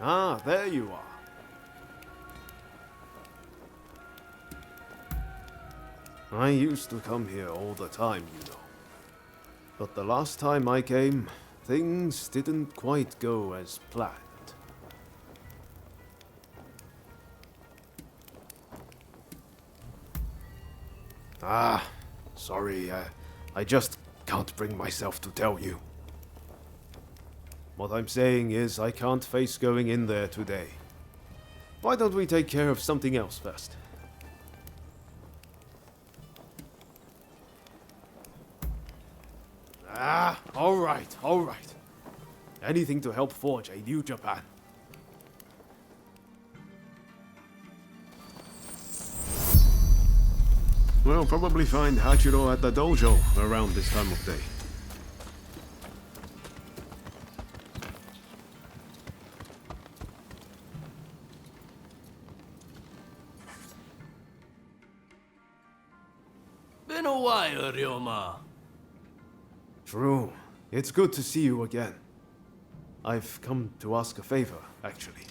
Ah, there you are. I used to come here all the time, you know. But the last time I came, things didn't quite go as planned. Ah, sorry, I just can't bring myself to tell you. What I'm saying is I can't face going in there today. Why don't we take care of something else first? Ah, all right. Anything to help forge a new Japan. We'll probably find Hachiro at the dojo around this time of day. Been a while, Ryoma. True. It's good to see you again. I've come to ask a favor, actually.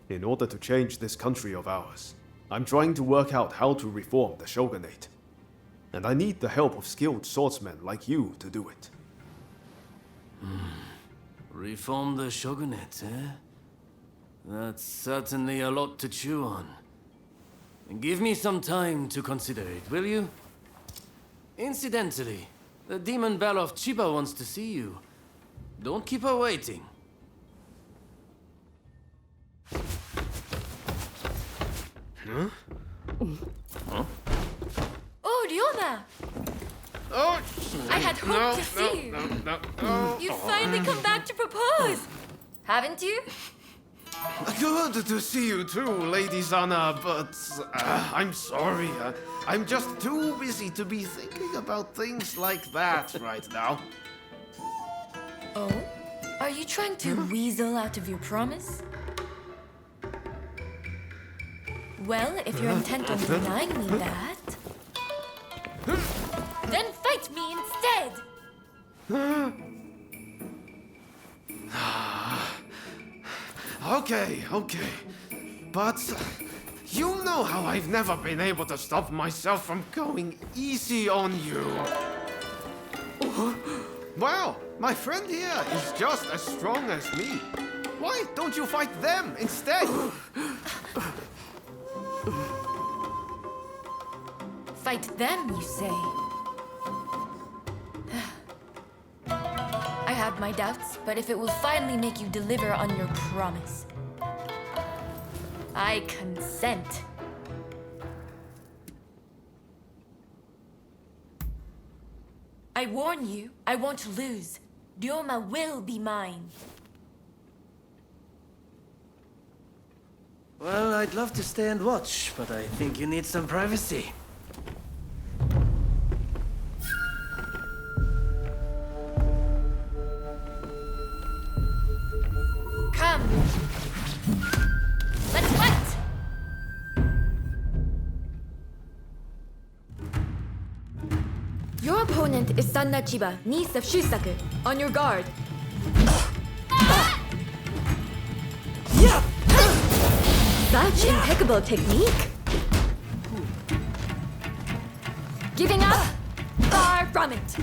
In order to change this country of ours, I'm trying to work out how to reform the shogunate. And I need the help of skilled swordsmen like you to do it. Reform the shogunate, eh? That's certainly a lot to chew on. Give me some time to consider it, will you? Incidentally, the demon belle of Chiba wants to see you. Don't keep her waiting. Huh? Oh, Ryoma! Oh, I had hoped to see you. No. You've finally come back to propose! Haven't you? Good to see you too, Lady Sana, but I'm sorry. I'm just too busy to be thinking about things like that right now. Oh? Are you trying to weasel out of your promise? Well, if you're intent on denying me that, then fight me instead! Okay. But you know how I've never been able to stop myself from going easy on you. Well, my friend here is just as strong as me. Why don't you fight them instead? Fight them, you say? I have my doubts, but if it will finally make you deliver on your promise, I consent. I warn you, I won't lose. Ryoma will be mine. Well, I'd love to stay and watch, but I think you need some privacy. Come. Let's fight! Your opponent is Sanna Chiba, niece of Shusaku. On your guard. Such impeccable technique. Giving up? Far from it.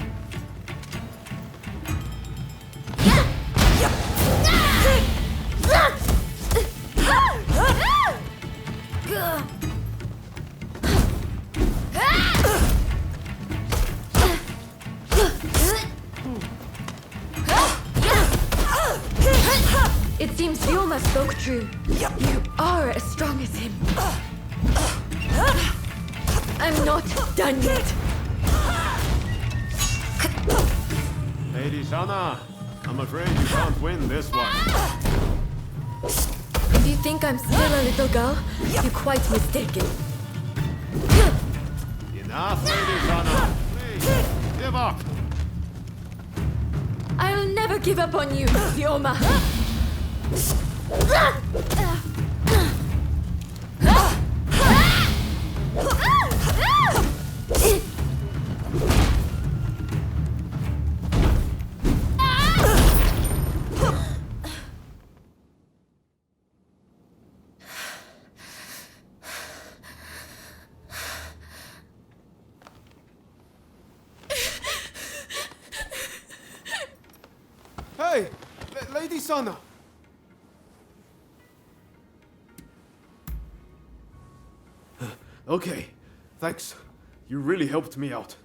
It seems Ryoma spoke true. You are as strong as him. I'm not done yet. Lady Sana, I'm afraid you can't win this one. If you think I'm still a little girl, you're quite mistaken. Enough, Lady Sana. Please, give up. I'll never give up on you, Ryoma. Hey! Lady Sana! Okay, thanks. You really helped me out.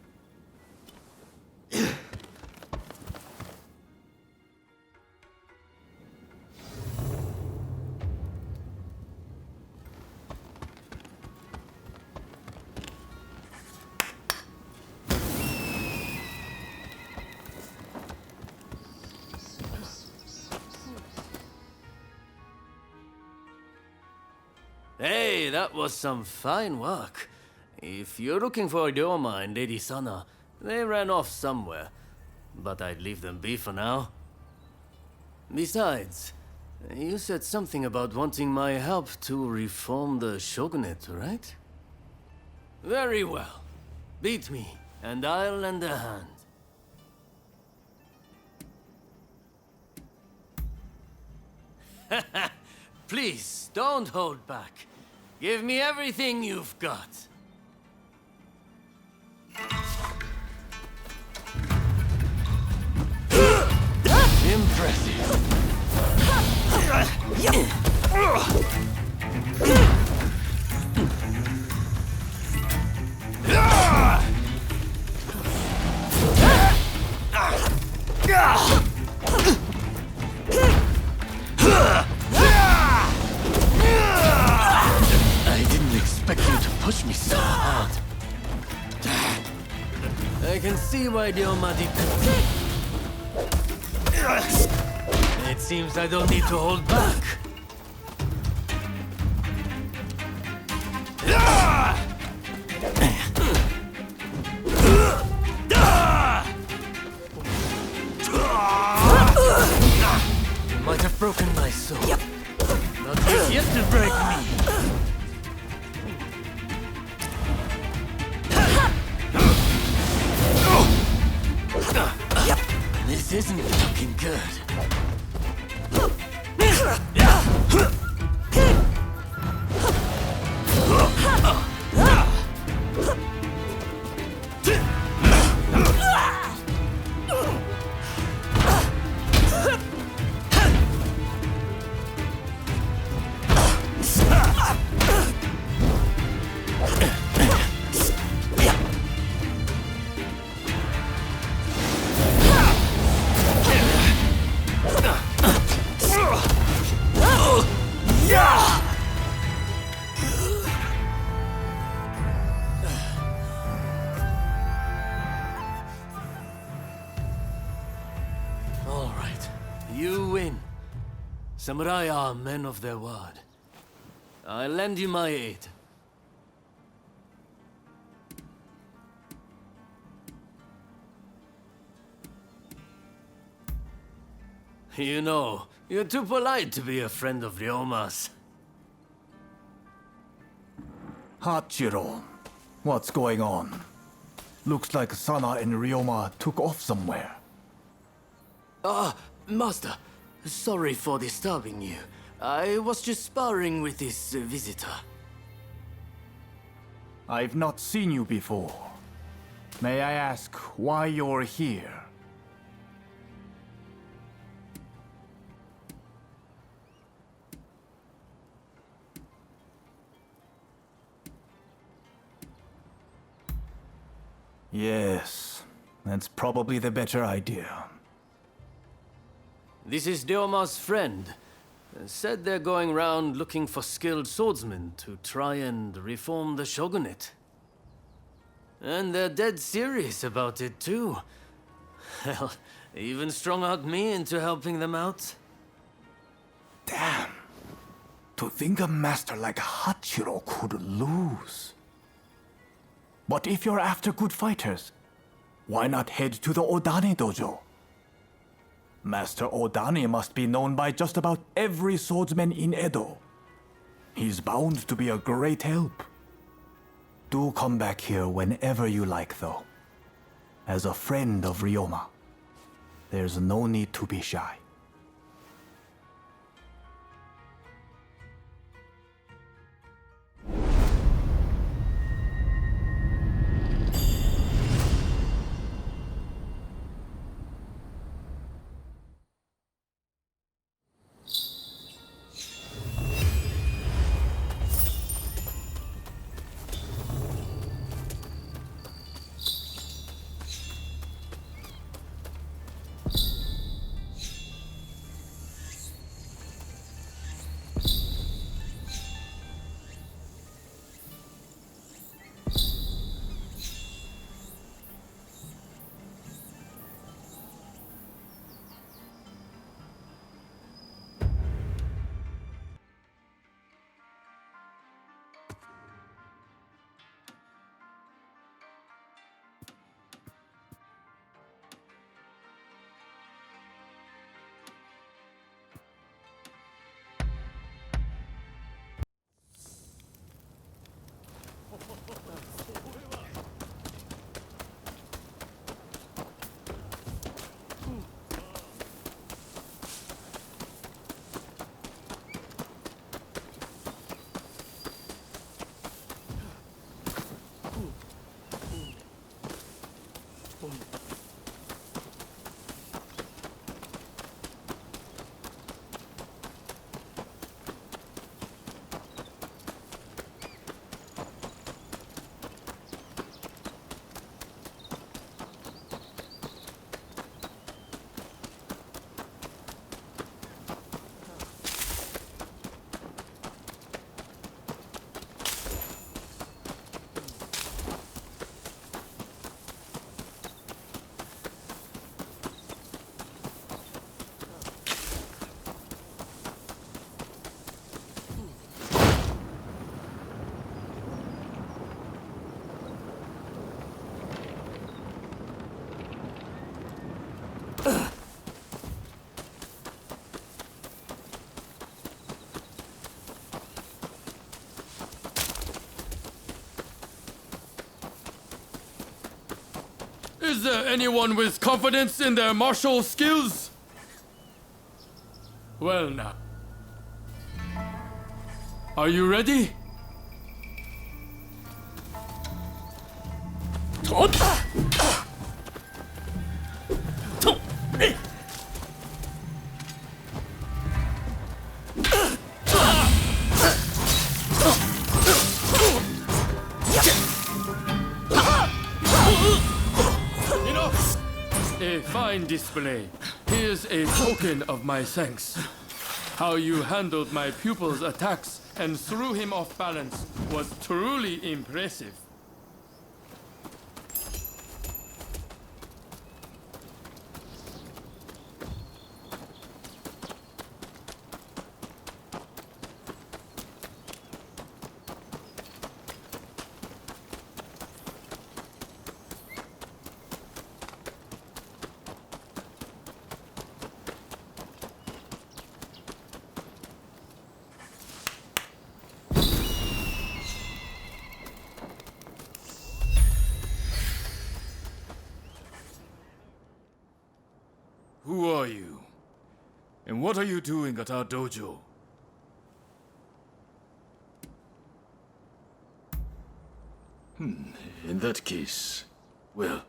Hey, that was some fine work. If you're looking for Ryoma and Lady Sana, they ran off somewhere. But I'd leave them be for now. Besides, you said something about wanting my help to reform the shogunate, right? Very well. Beat me, and I'll lend a hand. Please, don't hold back. Give me everything you've got. Impressive. I didn't expect you to push me so hard. I can see why Ryoma did that. It seems I don't need to hold back. You might have broken my soul. Not yet to break me. This isn't looking good. All right, you win. Samurai are men of their word. I'll lend you my aid. You know, you're too polite to be a friend of Ryoma's. Hachiro, what's going on? Looks like Sana and Ryoma took off somewhere. Master, sorry for disturbing you. I was just sparring with this visitor. I've not seen you before. May I ask why you're here? Yes, that's probably the better idea. This is Ryoma's friend. Said they're going round looking for skilled swordsmen to try and reform the shogunate. And they're dead serious about it too. Hell, even strung-out me into helping them out. Damn. To think a master like Hachiro could lose. But if you're after good fighters, why not head to the Odani dojo? Master Odani must be known by just about every swordsman in Edo. He's bound to be a great help. Do come back here whenever you like, though. As a friend of Ryoma, there's no need to be shy. Is there anyone with confidence in their martial skills? Well now. Are you ready? A fine display. Here's a token of my thanks. How you handled my pupil's attacks and threw him off balance was truly impressive. Who are you? And what are you doing at our dojo? In that case, well...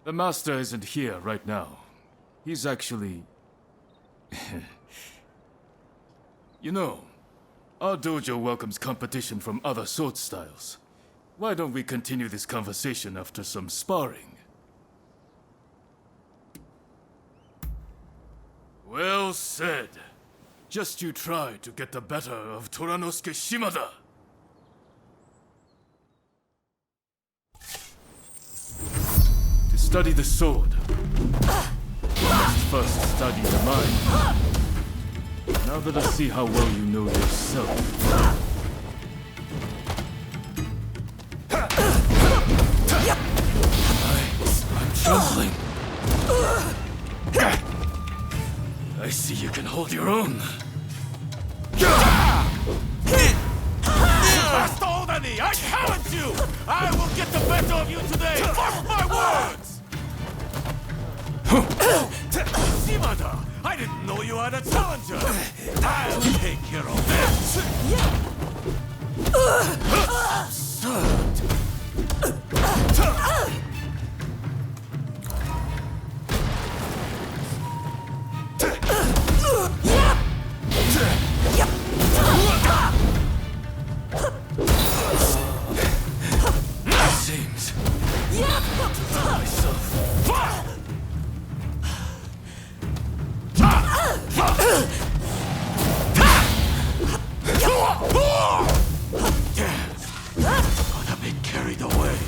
The master isn't here right now. He's actually... You know, our dojo welcomes competition from other sword styles. Why don't we continue this conversation after some sparring? Well said. Just you try to get the better of Toranosuke Shimada. To study the sword, you must first study the mind. Now that I see how well you know yourself. I'm trembling. I see you can hold your own. Master Odani, I challenge you! I will get the better of you today! Mark my words! Shimada, I didn't know you had a challenger! I'll take care of this! Seems. Myself. Got a bit carried away.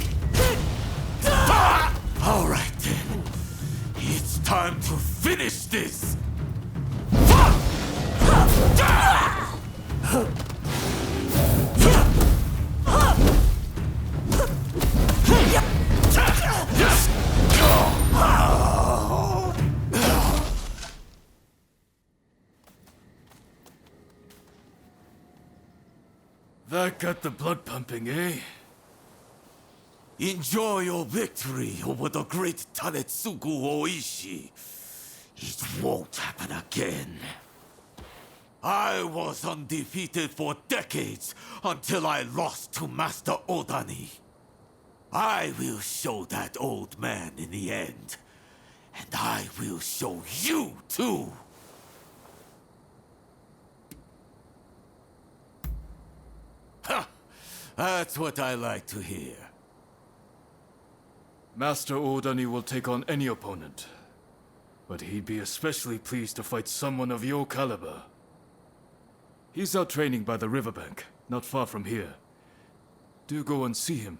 All right then. It's time to finish this. That got the blood pumping, eh? Enjoy your victory over the great Tanetsugu Oishi. It won't happen again. I was undefeated for decades until I lost to Master Odani. I will show that old man in the end. And I will show you too. Ha! That's what I like to hear. Master Odani will take on any opponent. But he'd be especially pleased to fight someone of your caliber. He's out training by the riverbank, not far from here. Do go and see him.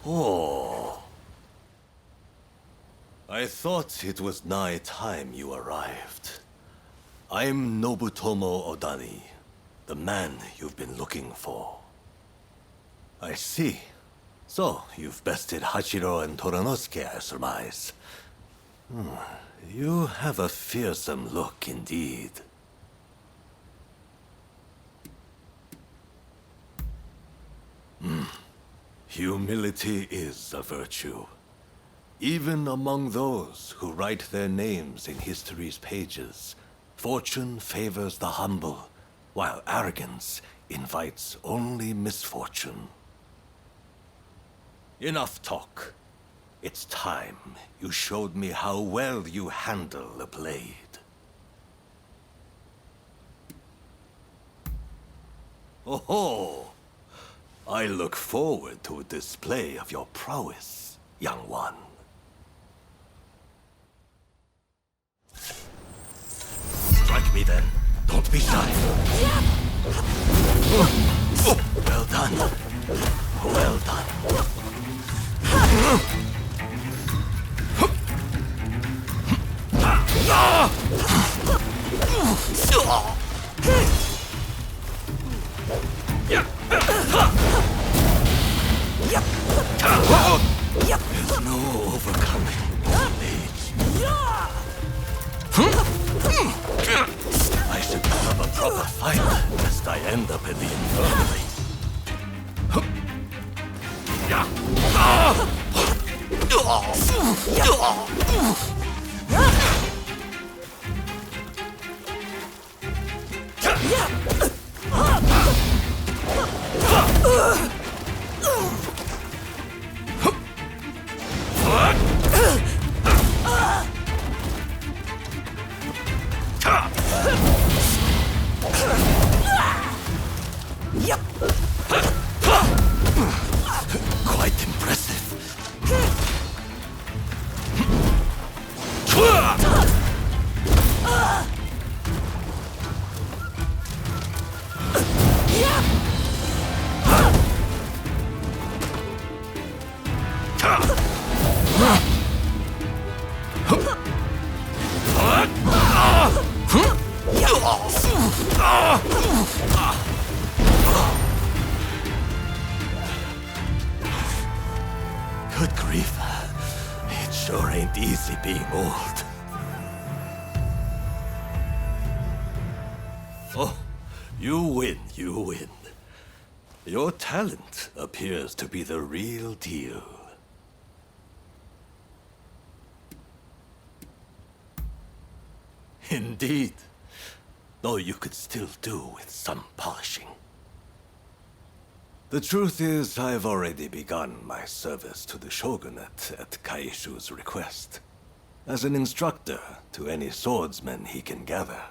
Oh. I thought it was nigh time you arrived. I'm Nobutomo Odani, the man you've been looking for. I see. So, you've bested Hachiro and Toranosuke, I surmise. You have a fearsome look indeed. Humility is a virtue. Even among those who write their names in history's pages, fortune favors the humble, while arrogance invites only misfortune. Enough talk. It's time you showed me how well you handle a blade. Oh-ho! I look forward to a display of your prowess, young one. Strike me then. Don't be shy. Well done. Well done. There's no overcoming old age. I should have a proper fight, lest I end up in the infirmary. Quite impressive. Good grief. It sure ain't easy being old. Oh, you win, you win. Your talent appears to be the real deal. Indeed. Though you could still do with some polishing. The truth is, I've already begun my service to the shogunate at Kaishu's request, as an instructor to any swordsmen he can gather.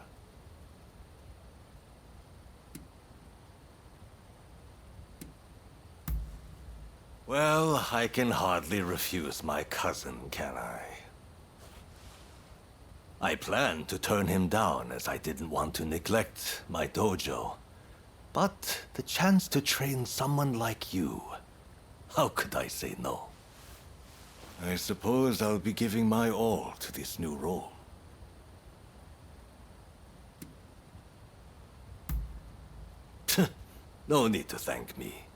Well, I can hardly refuse my cousin, can I? I planned to turn him down as I didn't want to neglect my dojo. But the chance to train someone like you, how could I say no? I suppose I'll be giving my all to this new role. No need to thank me.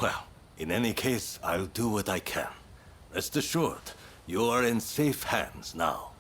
Well, in any case, I'll do what I can. Rest assured, you are in safe hands now.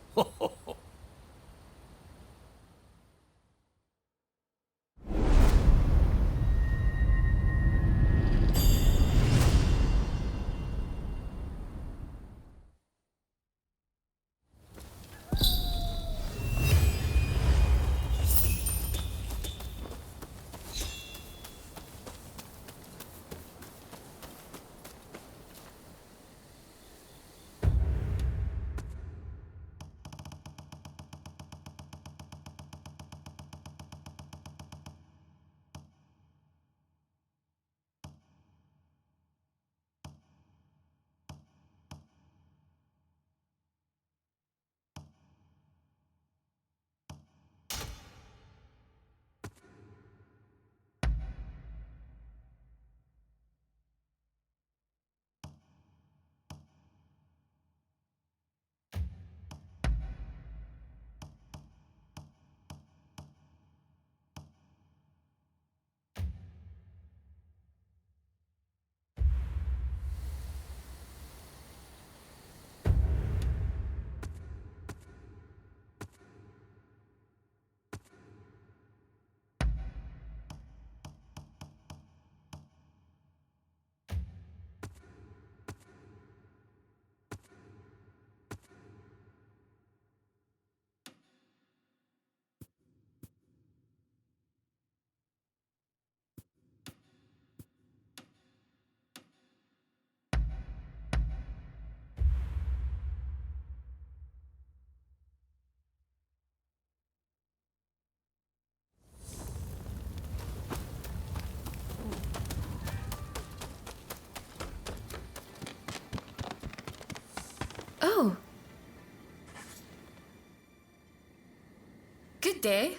day.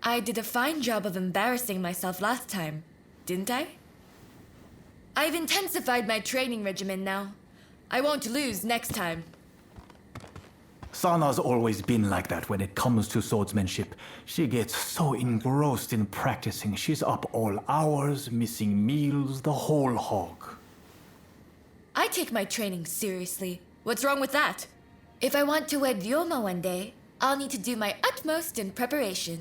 I did a fine job of embarrassing myself last time, didn't I? I've intensified my training regimen now. I won't lose next time. Sana's always been like that when it comes to swordsmanship. She gets so engrossed in practicing, she's up all hours, missing meals, the whole hog. I take my training seriously. What's wrong with that? If I want to wed Ryoma one day, I'll need to do my utmost in preparation.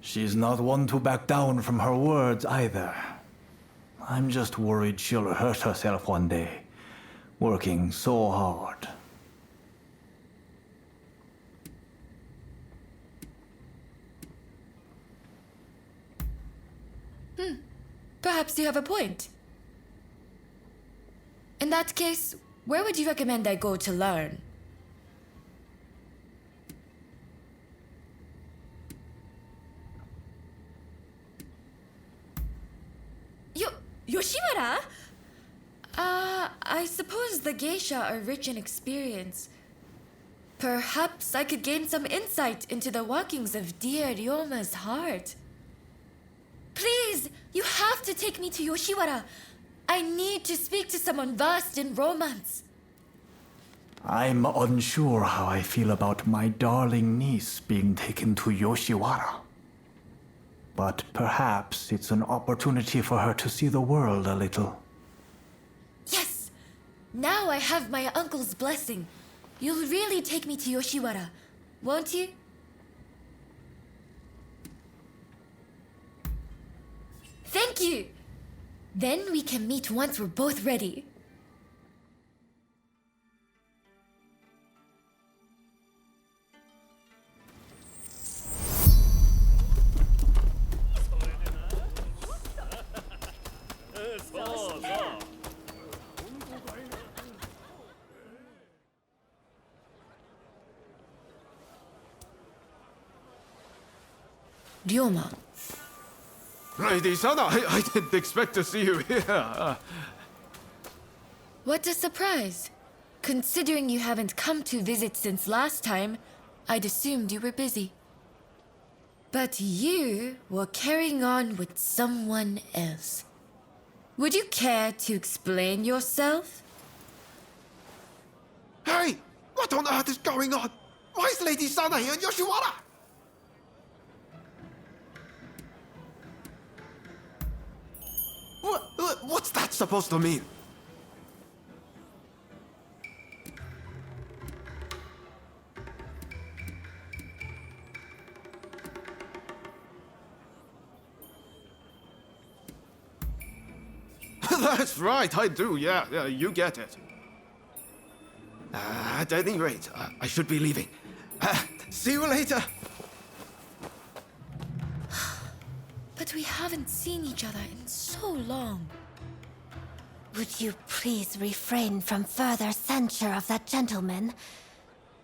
She's not one to back down from her words either. I'm just worried she'll hurt herself one day, working so hard. Perhaps you have a point. In that case, where would you recommend I go to learn? Yoshiwara? I suppose the geisha are rich in experience. Perhaps I could gain some insight into the workings of dear Ryoma's heart. Please, you have to take me to Yoshiwara. I need to speak to someone versed in romance. I'm unsure how I feel about my darling niece being taken to Yoshiwara. But perhaps it's an opportunity for her to see the world a little. Yes! Now I have my uncle's blessing. You'll really take me to Yoshiwara, won't you? Thank you! Then we can meet once we're both ready. Ryoma. Lady Sana, I didn't expect to see you here. What a surprise. Considering you haven't come to visit since last time, I'd assumed you were busy. But you were carrying on with someone else. Would you care to explain yourself? Hey! What on earth is going on? Why is Lady Sana here in Yoshiwara? What's that supposed to mean? That's right, I do, yeah, you get it. At any rate, I should be leaving. See you later. But we haven't seen each other in so long. Would you please refrain from further censure of that gentleman?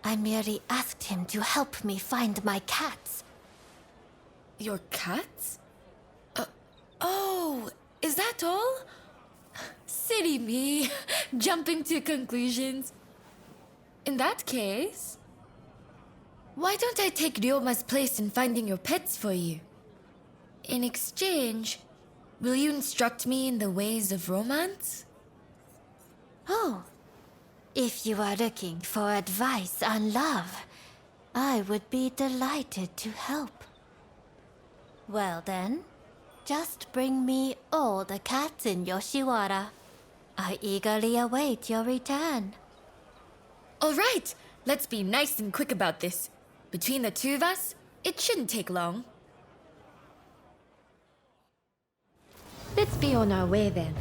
I merely asked him to help me find my cats. Your cats? Oh, is that all? Silly me, jumping to conclusions. In that case, why don't I take Ryoma's place in finding your pets for you? In exchange, will you instruct me in the ways of romance? Oh, if you are looking for advice on love, I would be delighted to help. Well then, just bring me all the cats in Yoshiwara. I eagerly await your return. All right, let's be nice and quick about this. Between the two of us, it shouldn't take long. Let's be on our way then.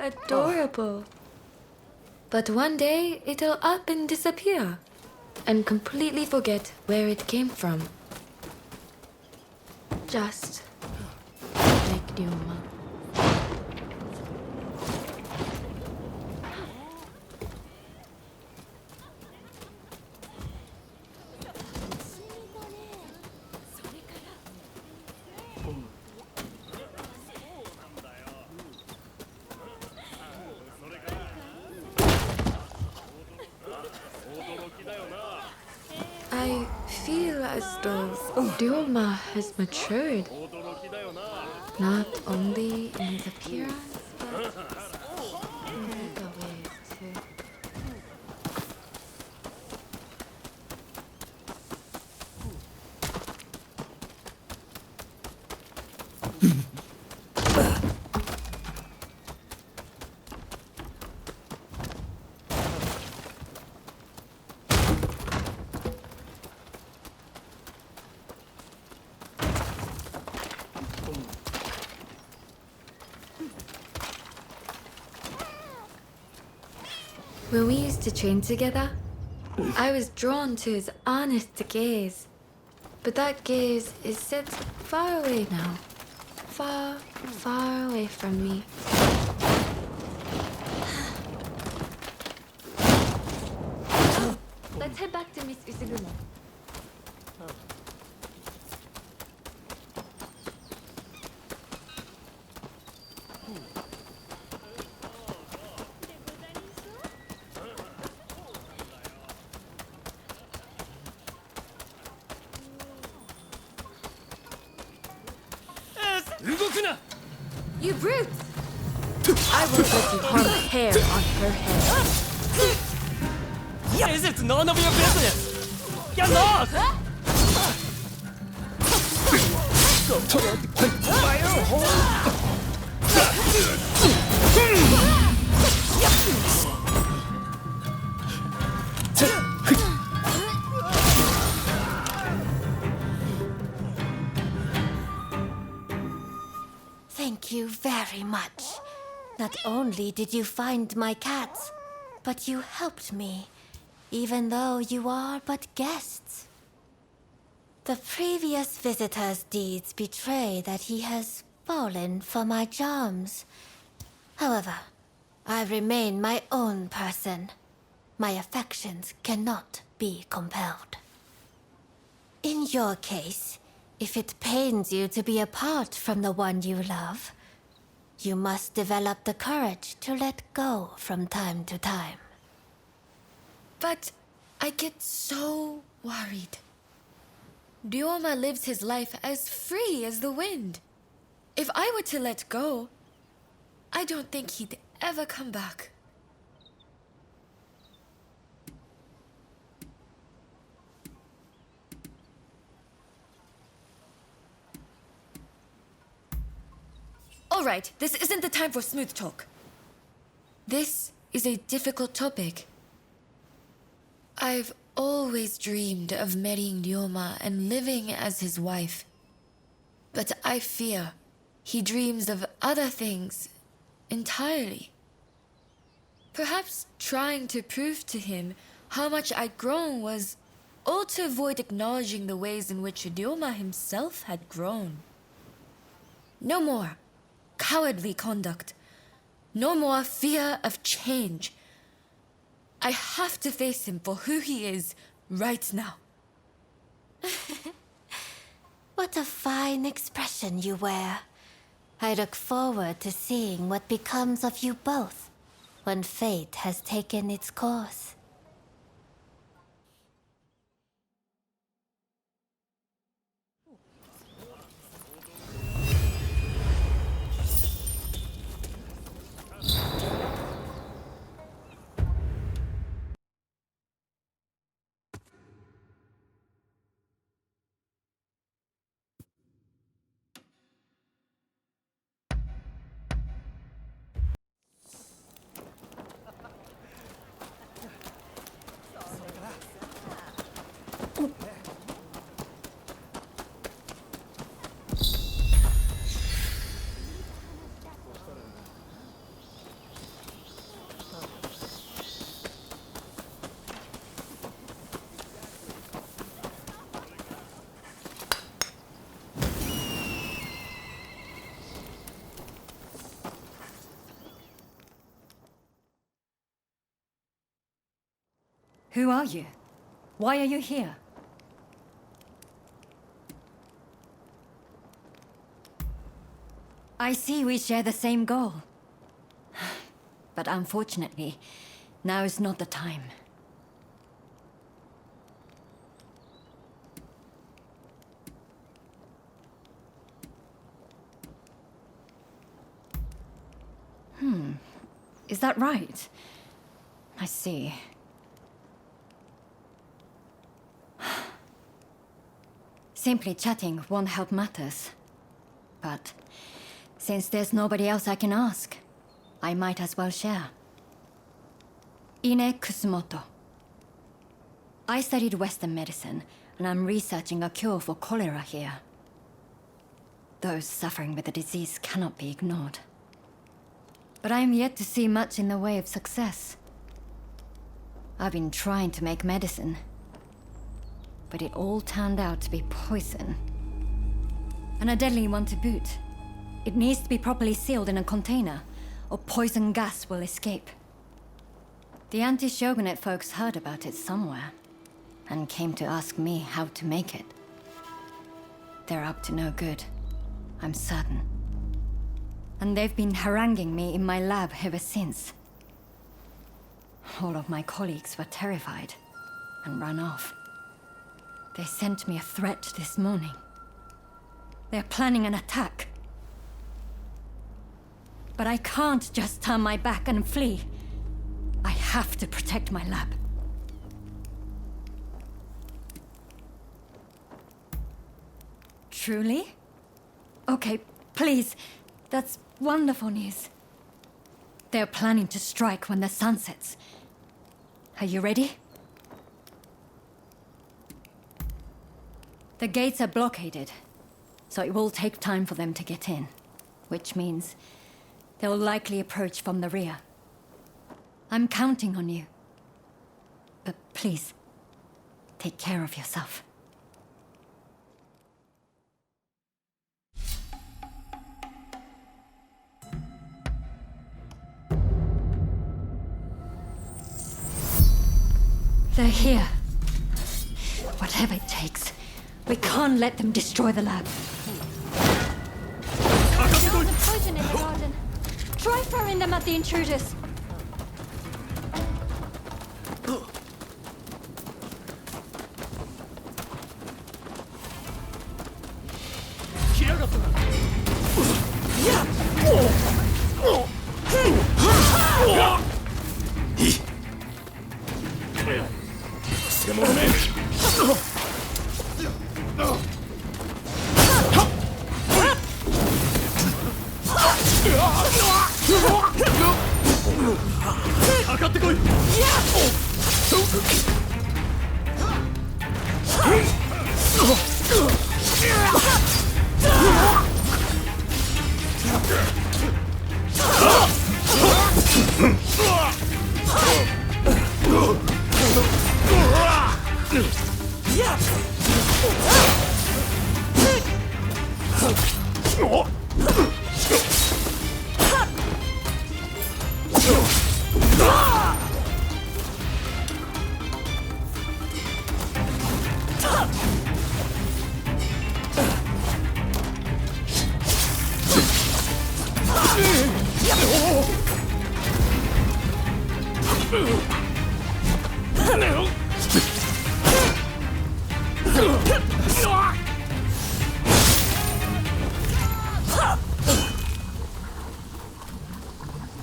adorable. But one day it'll up and disappear and completely forget where it came from. Just like Ryoma. I feel as though Ryoma has matured. Not only in his appearance, but in other ways too. When we used to train together, I was drawn to his honest gaze. But that gaze is set far away now. Far, far away from me. Let's head back to Miss Usugumo. You brute! I won't let you harm a hair on her head. Is it none of your business? Get lost! Thank you very much. Not only did you find my cats, but you helped me, even though you are but guests. The previous visitor's deeds betray that he has fallen for my charms. However, I remain my own person. My affections cannot be compelled. In your case, if it pains you to be apart from the one you love, you must develop the courage to let go from time to time. But I get so worried. Ryoma lives his life as free as the wind. If I were to let go, I don't think he'd ever come back. All right, this isn't the time for smooth talk. This is a difficult topic. I've always dreamed of marrying Ryoma and living as his wife. But I fear he dreams of other things entirely. Perhaps trying to prove to him how much I'd grown was all to avoid acknowledging the ways in which Ryoma himself had grown. No more cowardly conduct. No more fear of change. I have to face him for who he is right now. What a fine expression you wear. I look forward to seeing what becomes of you both when fate has taken its course. Who are you? Why are you here? I see we share the same goal. But unfortunately, now is not the time. Is that right? I see. Simply chatting won't help matters. But since there's nobody else I can ask, I might as well share. Ine Kusumoto. I studied Western medicine, and I'm researching a cure for cholera here. Those suffering with the disease cannot be ignored. But I am yet to see much in the way of success. I've been trying to make medicine, but it all turned out to be poison. And a deadly one to boot. It needs to be properly sealed in a container, or poison gas will escape. The anti-shogunate folks heard about it somewhere, and came to ask me how to make it. They're up to no good, I'm certain. And they've been haranguing me in my lab ever since. All of my colleagues were terrified, and ran off. They sent me a threat this morning. They're planning an attack. But I can't just turn my back and flee. I have to protect my lab. Truly? Okay, please. That's wonderful news. They're planning to strike when the sun sets. Are you ready? The gates are blockaded, so it will take time for them to get in, which means they'll likely approach from the rear. I'm counting on you. But please, take care of yourself. They're here. Whatever it takes. We can't let them destroy the lab. There's a poison in the garden. Try throwing them at the intruders.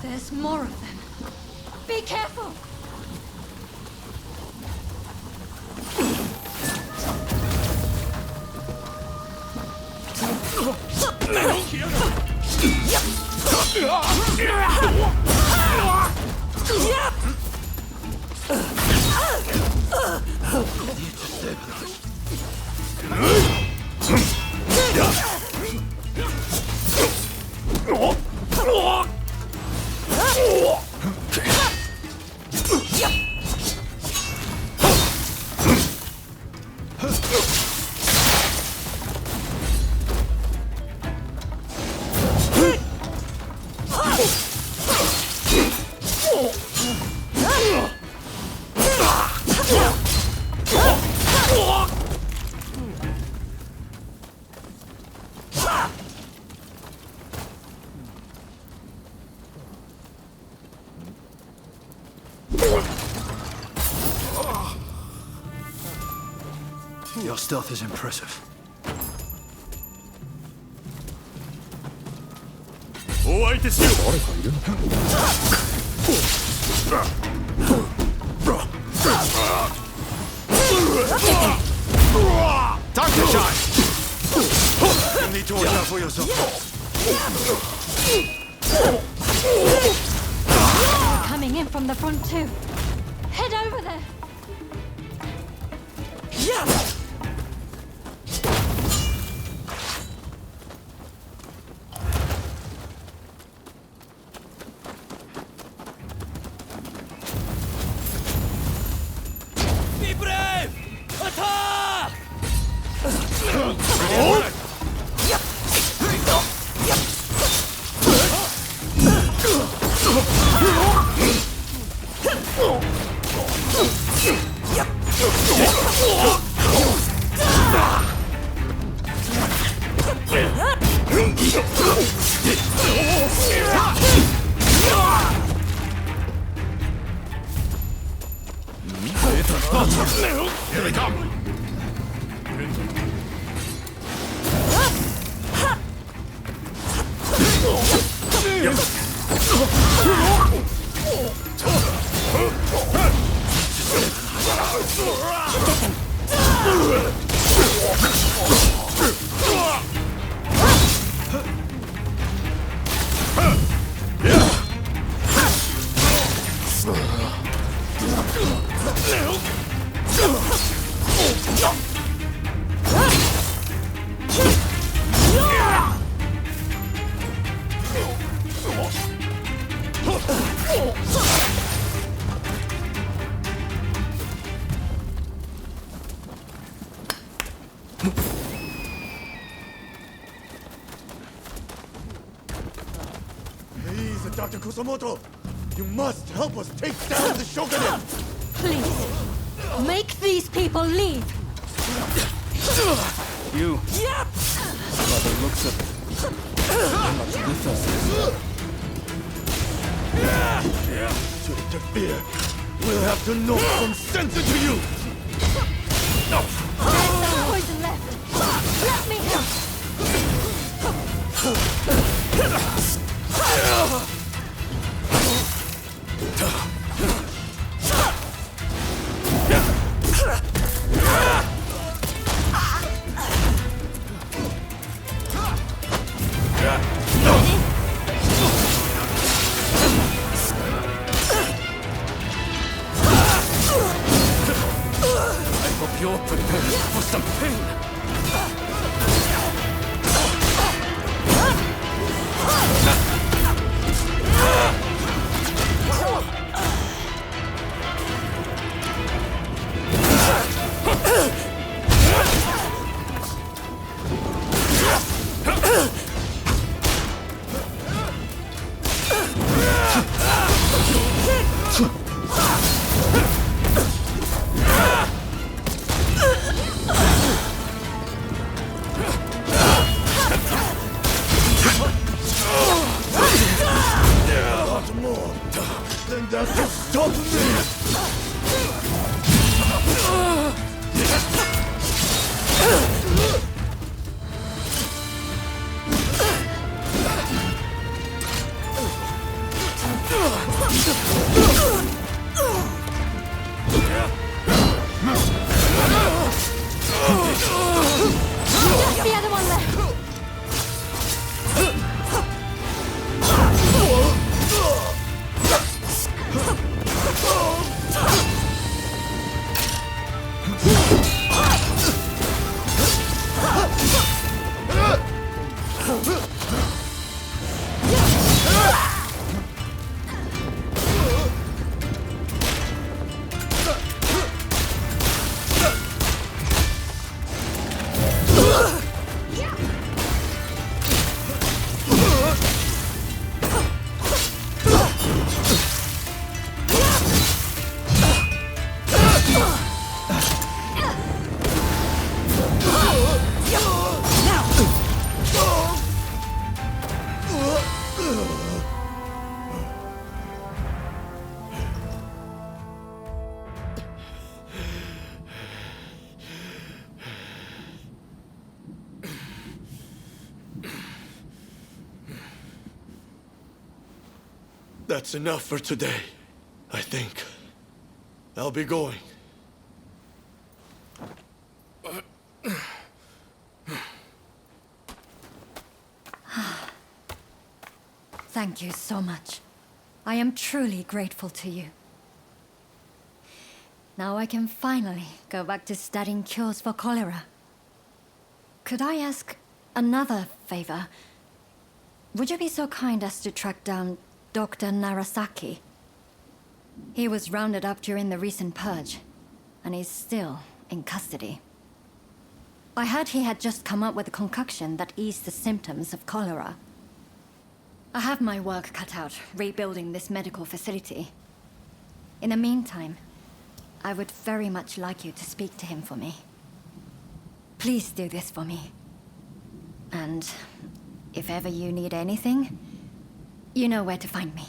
There's more of them. Be careful! stealth is impressive. Doctor shot! You need to watch out for yourself. Coming in from the front too. Head over there. Be brave! Attack! Here they come! Please, Dr. Kusamoto, you must help us take down the shogunate! Please, make these people leave. You. By the looks of it, how much with us To interfere, we'll have to knock some sense into you! There's some poison left. Let me help. Hope you're prepared for some pain. Not more! Then that will stop me! Just the other one left. That's enough for today, I think. I'll be going. Thank you so much. I am truly grateful to you. Now I can finally go back to studying cures for cholera. Could I ask another favor? Would you be so kind as to track down Dr. Narasaki? He was rounded up during the recent purge, and he's still in custody. I heard he had just come up with a concoction that eased the symptoms of cholera. I have my work cut out rebuilding this medical facility. In the meantime, I would very much like you to speak to him for me. Please do this for me. And if ever you need anything, you know where to find me.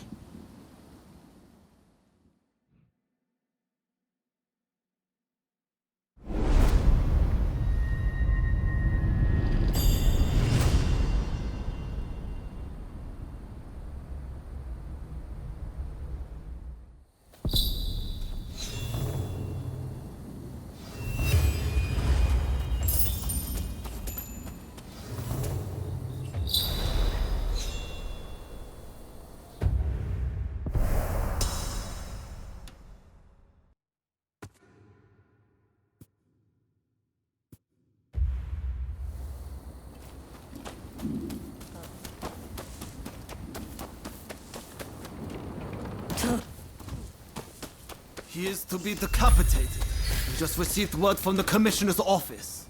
He is to be decapitated. We just received word from the Commissioner's office.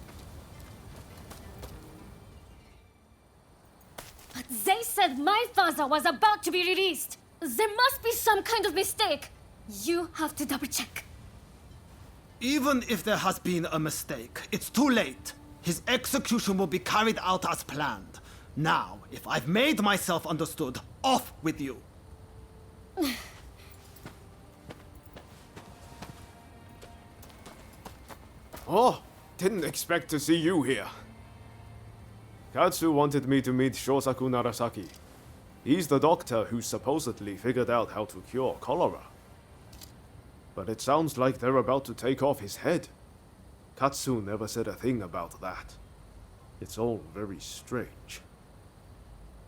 But they said my father was about to be released. There must be some kind of mistake. You have to double check. Even if there has been a mistake, it's too late. His execution will be carried out as planned. Now, if I've made myself understood, off with you. Oh, didn't expect to see you here. Katsu wanted me to meet Shosaku Narasaki. He's the doctor who supposedly figured out how to cure cholera. But it sounds like they're about to take off his head. Katsu never said a thing about that. It's all very strange.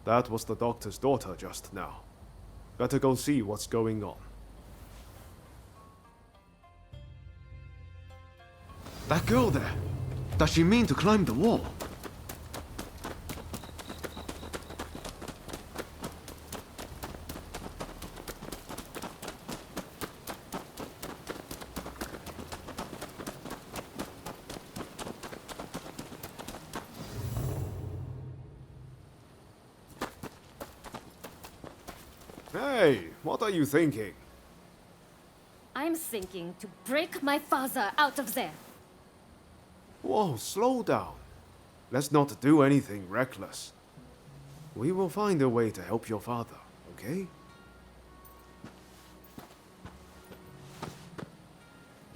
That was the doctor's daughter just now. Better go see what's going on. That girl there, does she mean to climb the wall? Hey, what are you thinking? I'm thinking to break my father out of there. Whoa, slow down. Let's not do anything reckless. We will find a way to help your father, okay?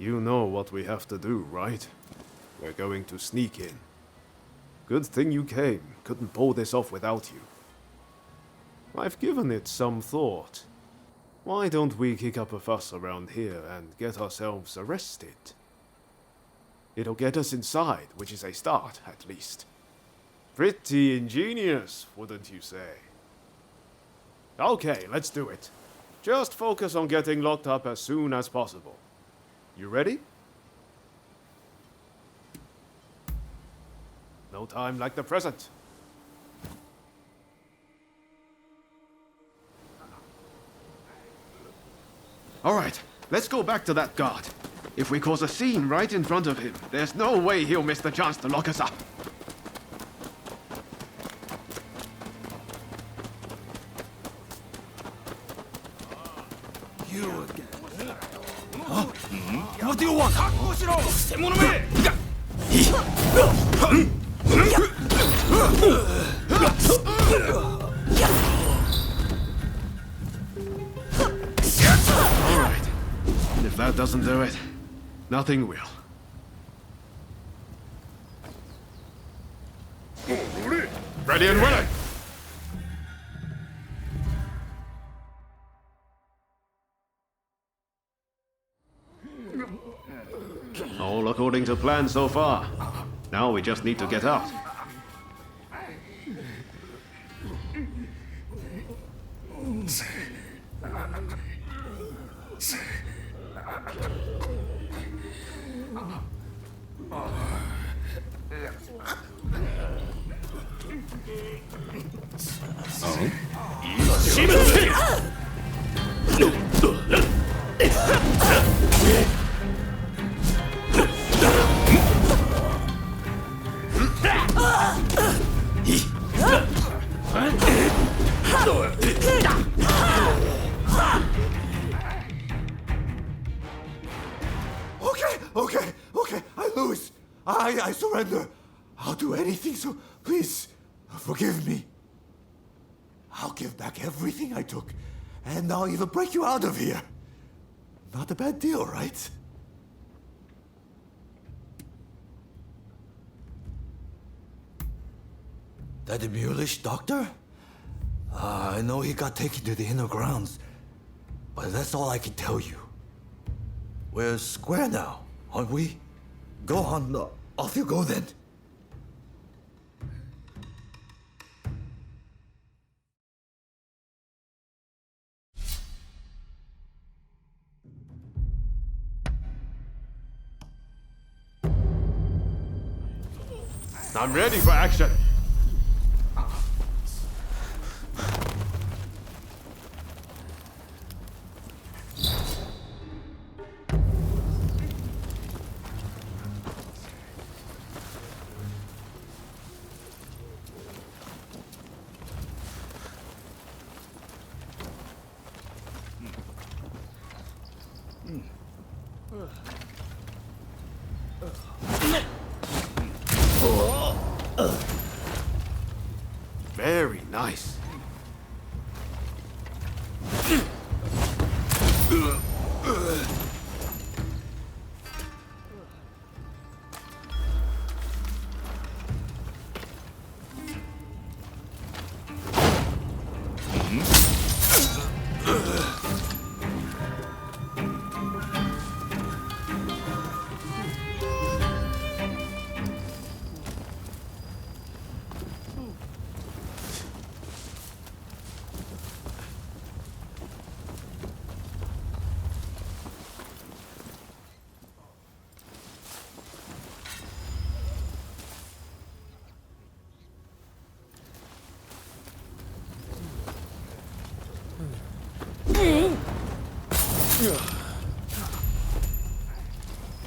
You know what we have to do, right? We're going to sneak in. Good thing you came. Couldn't pull this off without you. I've given it some thought. Why don't we kick up a fuss around here and get ourselves arrested? It'll get us inside, which is a start, at least. Pretty ingenious, wouldn't you say? Okay, let's do it. Just focus on getting locked up as soon as possible. You ready? No time like the present. All right, let's go back to that guard. If we cause a scene right in front of him, there's no way he'll miss the chance to lock us up. You again. Huh? What do you want? All right. If that doesn't do it, nothing will. Ready and willing! to plan so far. Now we just need to get out. Okay, I lose. I surrender. I'll do anything, so please, forgive me. I'll give back everything I took, and I'll even break you out of here. Not a bad deal, right? That the mulish doctor? I know he got taken to the inner grounds, but that's all I can tell you. We're square now, aren't we? Go on, off you go then. I'm ready for action. Very nice.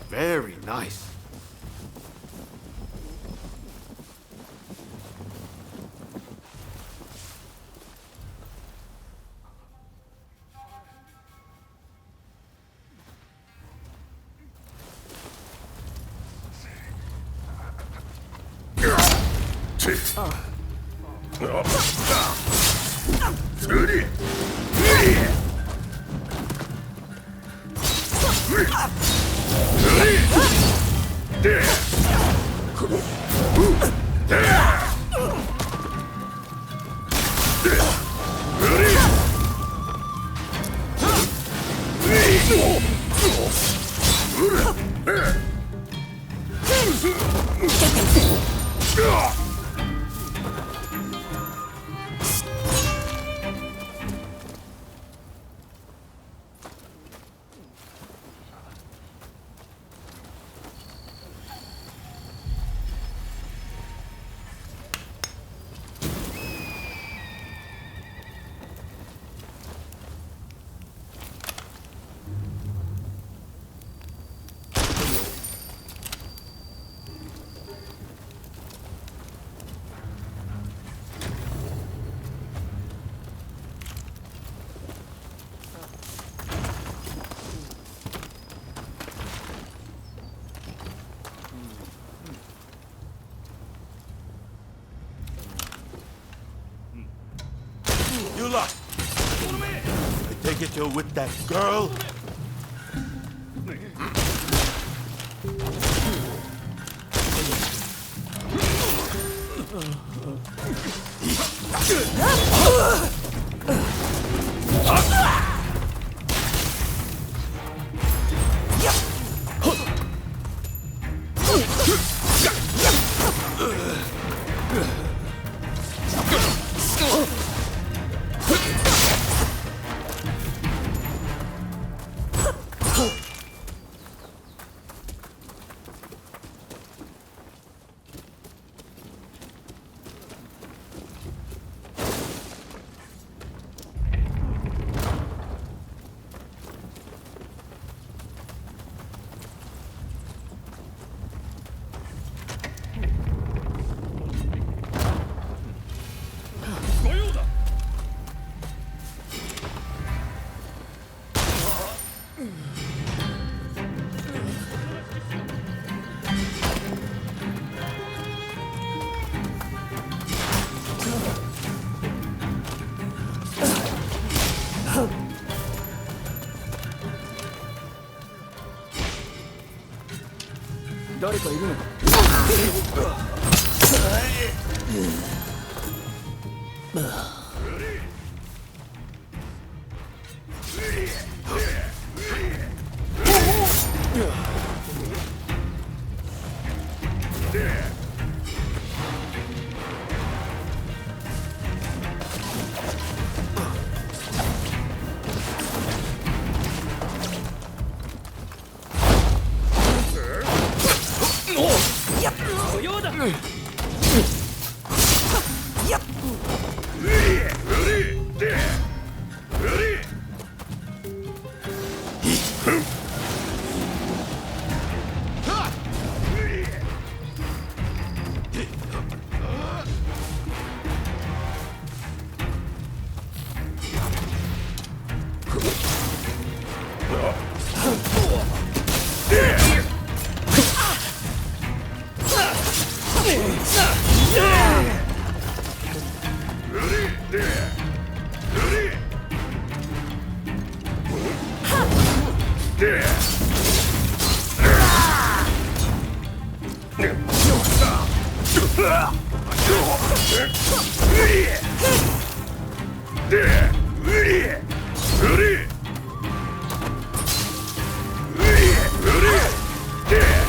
Very nice. You lot! I take it you're with that girl? 誰かいるのか。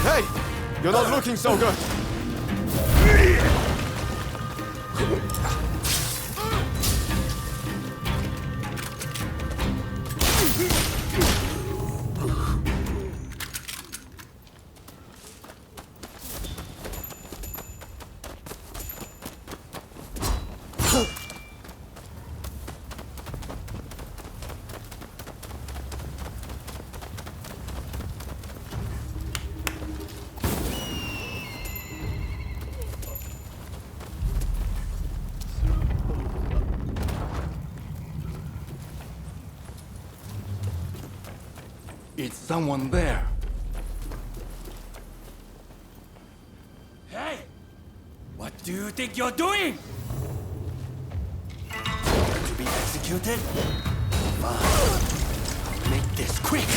Hey! You're not looking so good! It's someone there. Hey! What do you think you're doing? To be executed? Fine. I'll make this quick.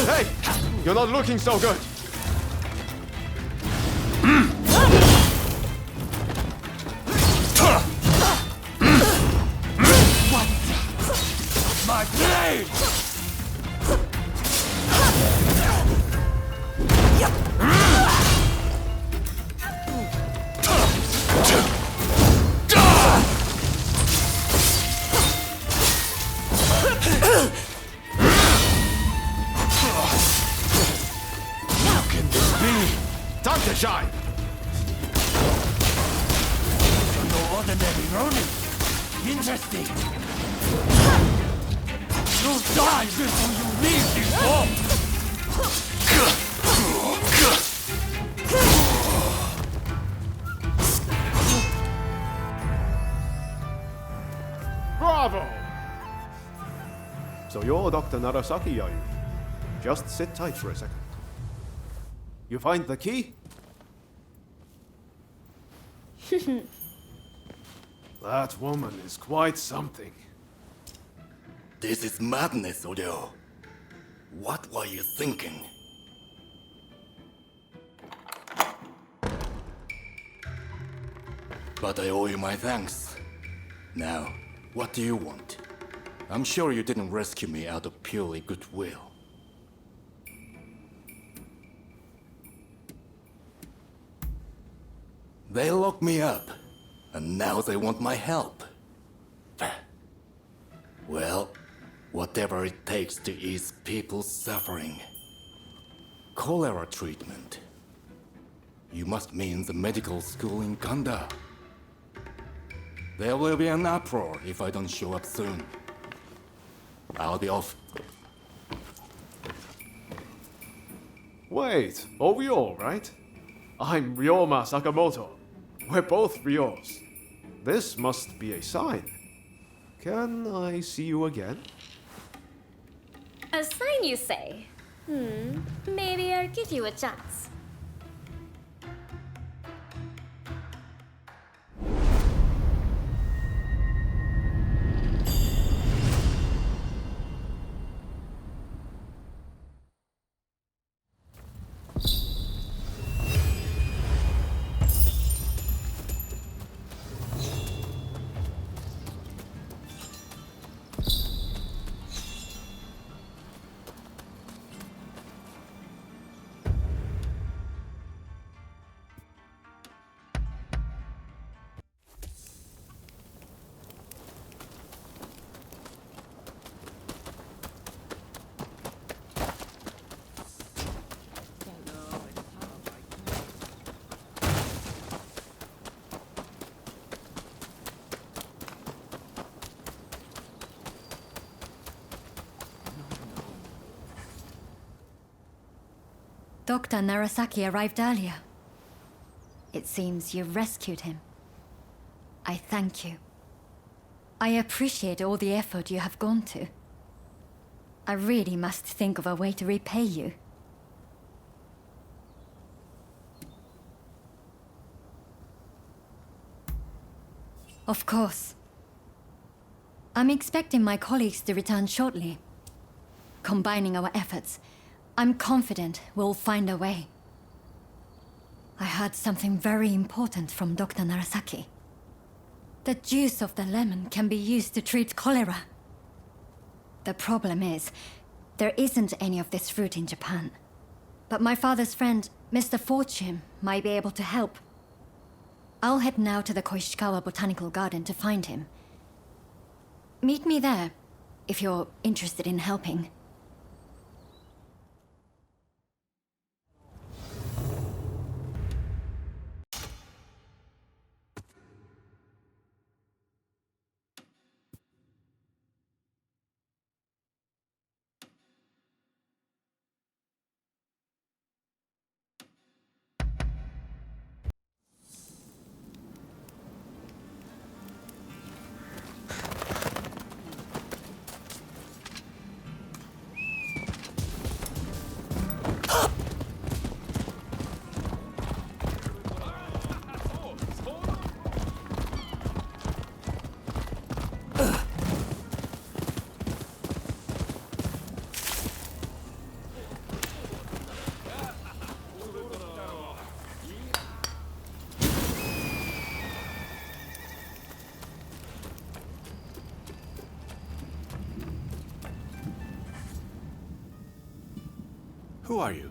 Hey! You're not looking so good! My blade! Time to shine! You're no ordinary Ronin. Interesting. You'll die before you leave this home. Bravo! So you're Dr. Narasaki, are you? Just sit tight for a second. You find the key? That woman is quite something. This is madness, Odeo. What were you thinking? But I owe you my thanks. Now, what do you want? I'm sure you didn't rescue me out of purely goodwill. They locked me up, and now they want my help. Well, whatever it takes to ease people's suffering. Cholera treatment. You must mean the medical school in Kanda. There will be an uproar if I don't show up soon. I'll be off. Wait, Oreo, right? I'm Ryoma Sakamoto. We're both Ryos. This must be a sign. Can I see you again? A sign, you say? Maybe I'll give you a chance. Dr. Narasaki arrived earlier. It seems you rescued him. I thank you. I appreciate all the effort you have gone to. I really must think of a way to repay you. Of course. I'm expecting my colleagues to return shortly. Combining our efforts, I'm confident we'll find a way. I heard something very important from Dr. Narasaki. The juice of the lemon can be used to treat cholera. The problem is, there isn't any of this fruit in Japan. But my father's friend, Mr. Fortune, might be able to help. I'll head now to the Koishikawa Botanical Garden to find him. Meet me there, if you're interested in helping. Who are you?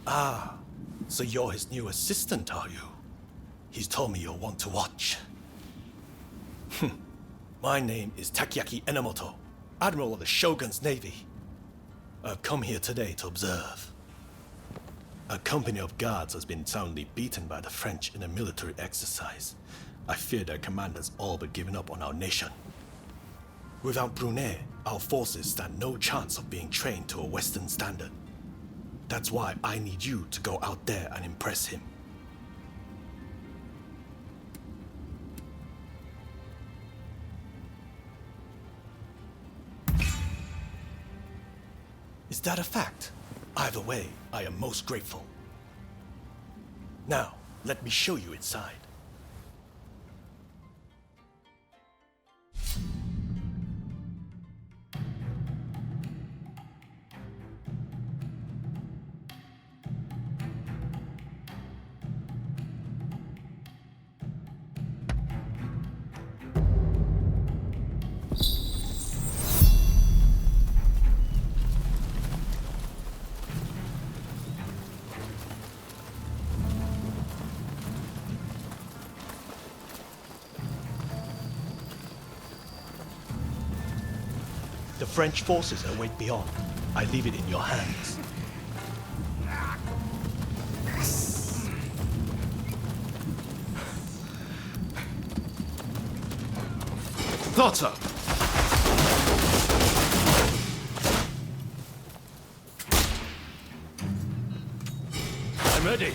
Ah, so you're his new assistant, are you? He's told me you'll want to watch. My name is Takeaki Enomoto, Admiral of the Shogun's Navy. I've come here today to observe. A company of guards has been soundly beaten by the French in a military exercise. I fear their commanders all but given up on our nation. Without Brunei, our forces stand no chance of being trained to a Western standard. That's why I need you to go out there and impress him. Is that a fact? Either way, I am most grateful. Now, let me show you inside. French forces await beyond. I leave it in your hands. Thoughts up! I'm ready.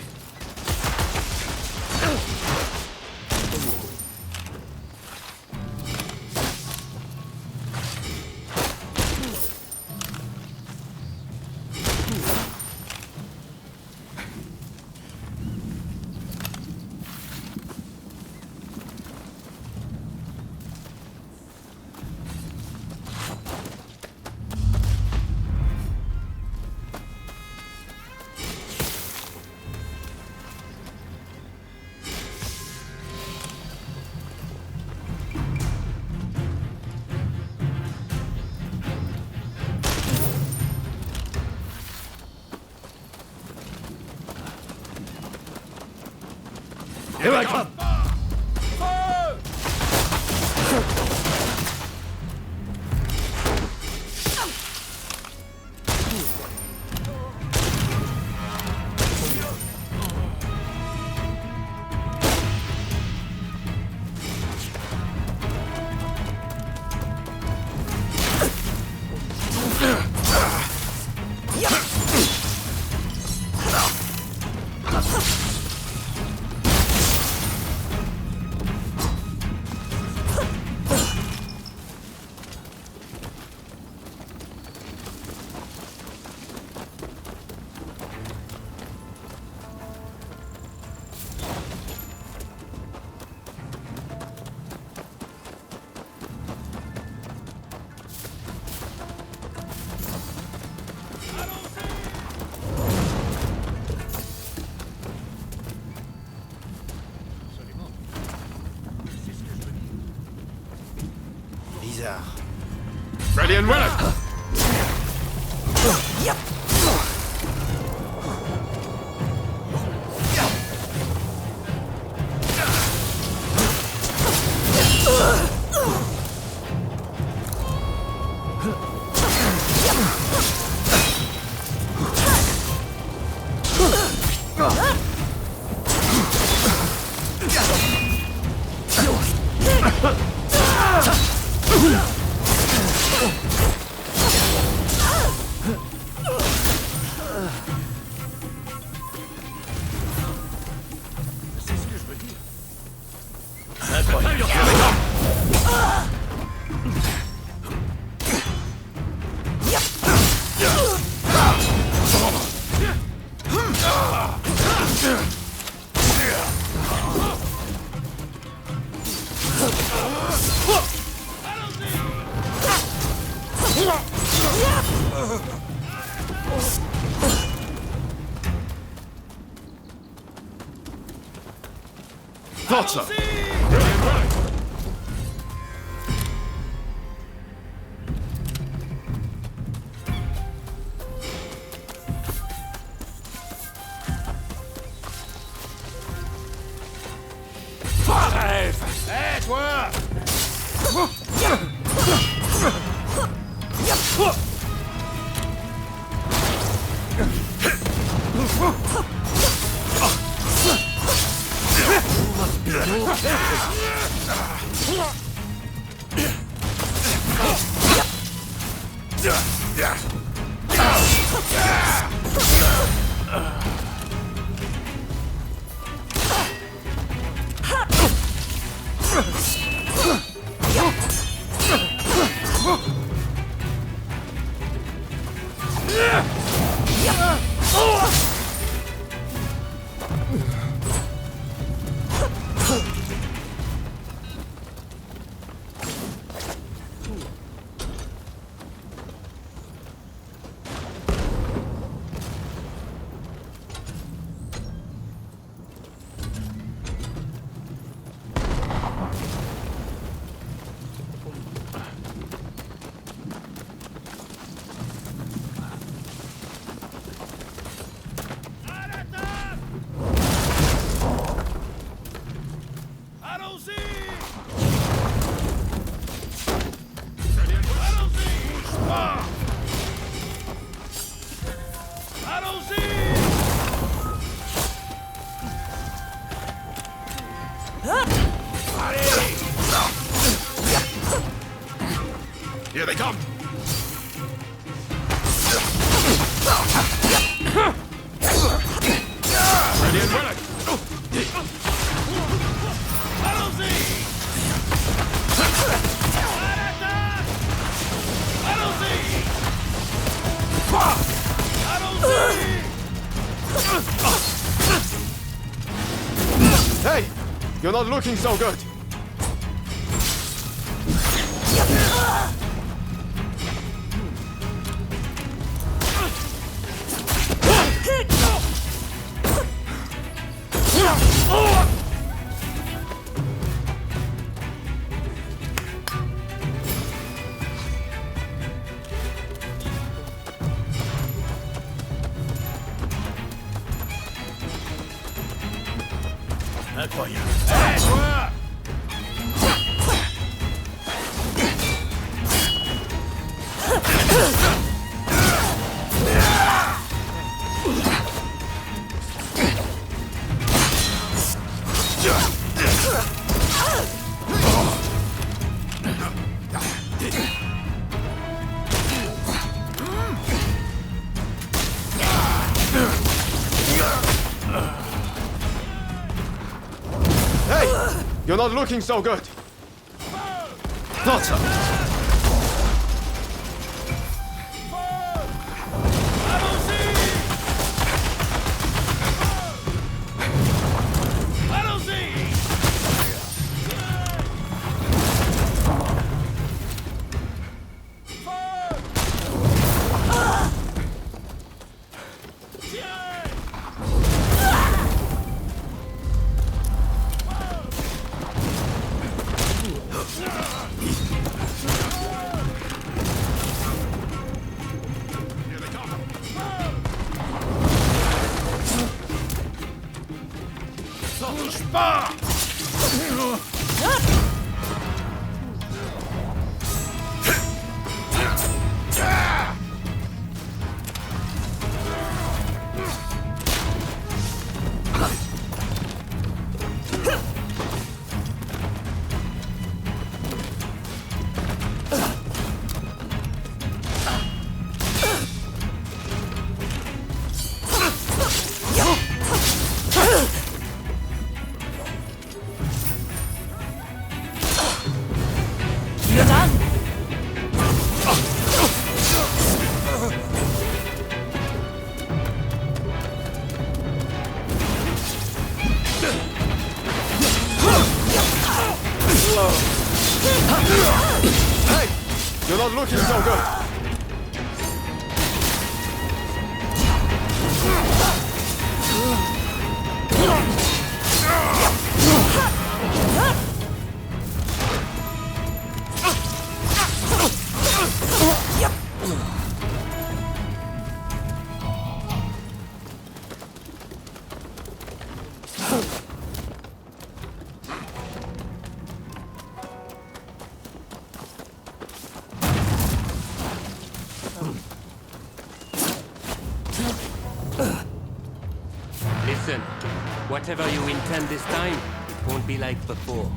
Here I come! Ready and willing! Yep. Thought so! Hey, toi! Hey! You're not looking so good! You're not looking so good. Thought so. Hey! You're not looking so good. Listen, whatever you intend this time, it won't be like before.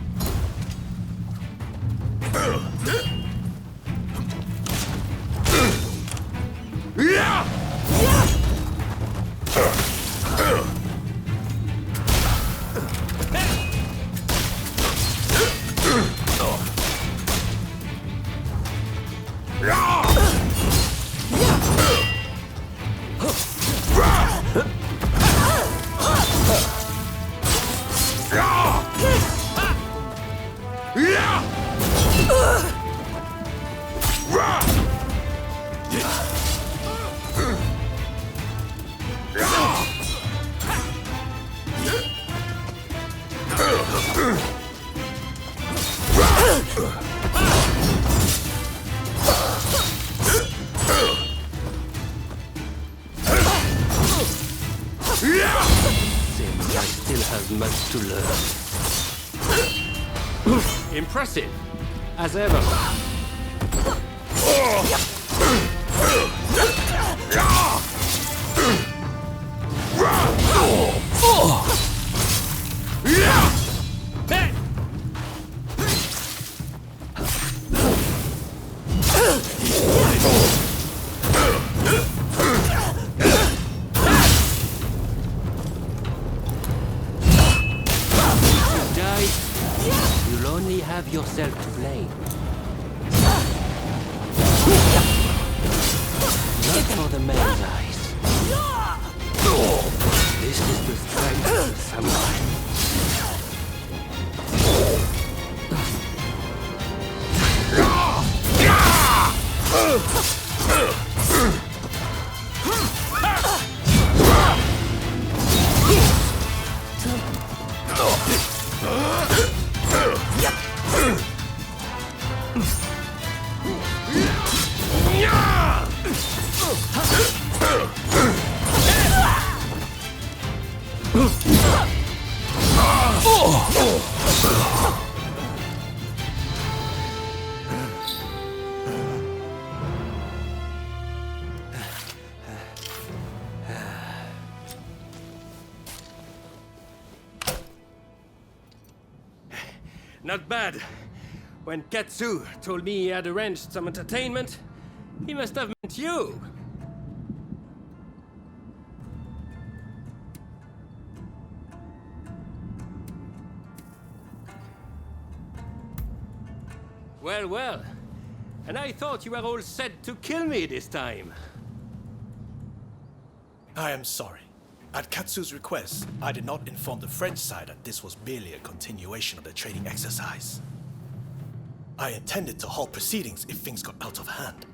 Seems I still have much to learn. Impressive, as ever. You'll only have yourself to blame. Not for the man's eyes. samurai. Not bad. When Katsu told me he had arranged some entertainment, he must have meant you. Well, well. And I thought you were all set to kill me this time. I am sorry. At Katsu's request, I did not inform the French side that this was merely a continuation of the training exercise. I intended to halt proceedings if things got out of hand.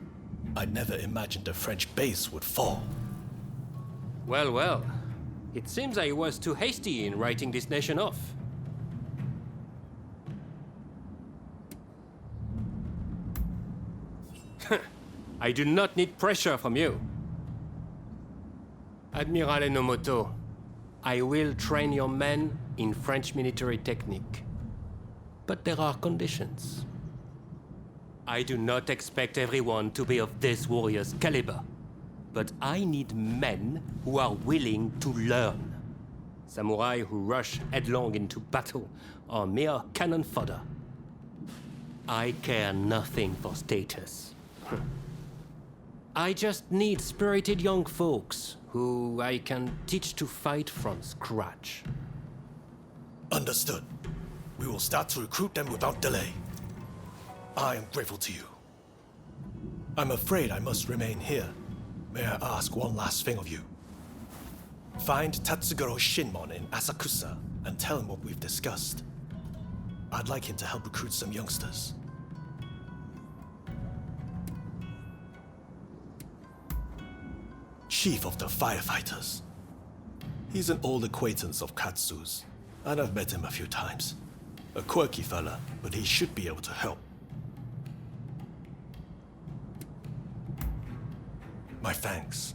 I never imagined the French base would fall. Well, well. It seems I was too hasty in writing this nation off. I do not need pressure from you. Admiral Enomoto, I will train your men in French military technique. But there are conditions. I do not expect everyone to be of this warrior's caliber, but I need men who are willing to learn. Samurai who rush headlong into battle are mere cannon fodder. I care nothing for status. I just need spirited young folks who I can teach to fight from scratch. Understood. We will start to recruit them without delay. I am grateful to you. I'm afraid I must remain here. May I ask one last thing of you? Find Tatsugoro Shinmon in Asakusa and tell him what we've discussed. I'd like him to help recruit some youngsters. Chief of the firefighters. He's an old acquaintance of Katsu's, and I've met him a few times. A quirky fella, but he should be able to help. My thanks.